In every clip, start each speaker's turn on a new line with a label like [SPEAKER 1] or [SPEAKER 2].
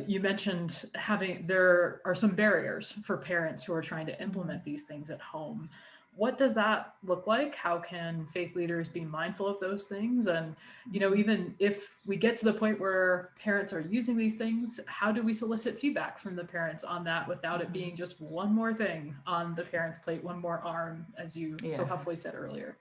[SPEAKER 1] you mentioned there are some barriers for parents who are trying to implement these things at home. What does that look like? How can faith leaders be mindful of those things? And, even if we get to the point where parents are using these things, how do we solicit feedback from the parents on that without it being just one more thing on the parents' plate, one more arm, as you so
[SPEAKER 2] Yeah.
[SPEAKER 1] helpfully said earlier?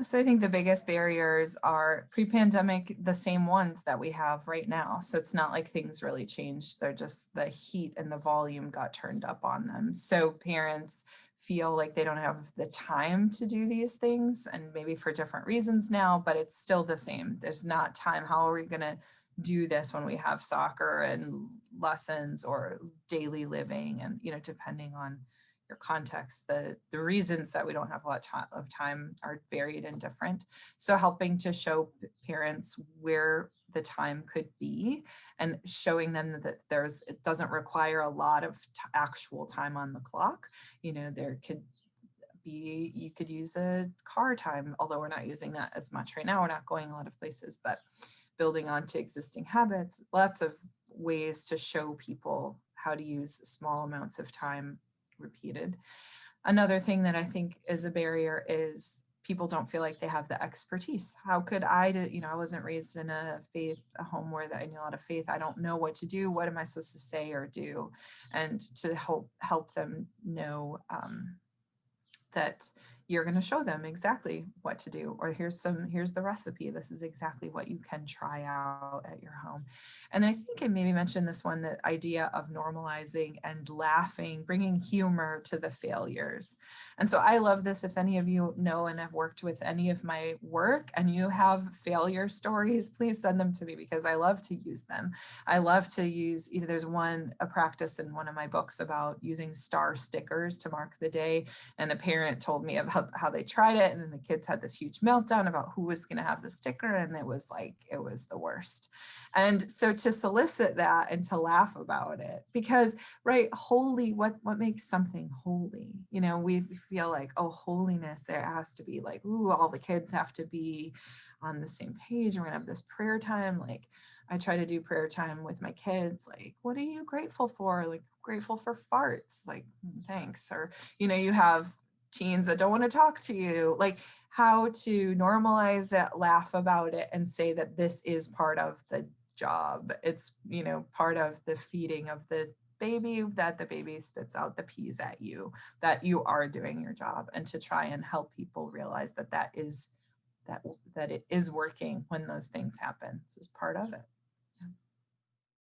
[SPEAKER 2] So I think the biggest barriers are pre-pandemic, the same ones that we have right now. So it's not like things really changed. They're just the heat and the volume got turned up on them. So parents feel like they don't have the time to do these things, and maybe for different reasons now, but it's still the same. There's not time. How are we going to do this when we have soccer and lessons or daily living? And, depending on your context, the reasons that we don't have a lot of time are varied and different. So helping to show parents where the time could be and showing them that it doesn't require a lot of actual time on the clock. There could be, you could use a car time, although we're not using that as much right now. We're not going a lot of places, but building onto existing habits, lots of ways to show people how to use small amounts of time repeated. Another thing that I think is a barrier is people don't feel like they have the expertise. How could I do, I wasn't raised in a home where I knew a lot of faith. I don't know what to do. What am I supposed to say or do? And to help them know that you're going to show them exactly what to do, or here's the recipe. This is exactly what you can try out at your home. And I think I maybe mentioned this one, the idea of normalizing and laughing, bringing humor to the failures. And so I love this. If any of you know and have worked with any of my work and you have failure stories, please send them to me, because I love to use them. I love to use, there's a practice in one of my books about using star stickers to mark the day. And a parent told me about how they tried it, and then the kids had this huge meltdown about who was going to have the sticker, and it was the worst. And so to solicit that and to laugh about it, because holy, what makes something holy? We feel like, oh, holiness, there has to be like, ooh, all the kids have to be on the same page. We're gonna have this prayer time. Like, I try to do prayer time with my kids, like, what are you grateful for? Like, grateful for farts, like, thanks. Or you have teens that don't want to talk to you, like how to normalize it, laugh about it, and say that this is part of the job. It's, part of the feeding of the baby, that the baby spits out the peas at you, that you are doing your job, and to try and help people realize that it is working when those things happen. This is part of it.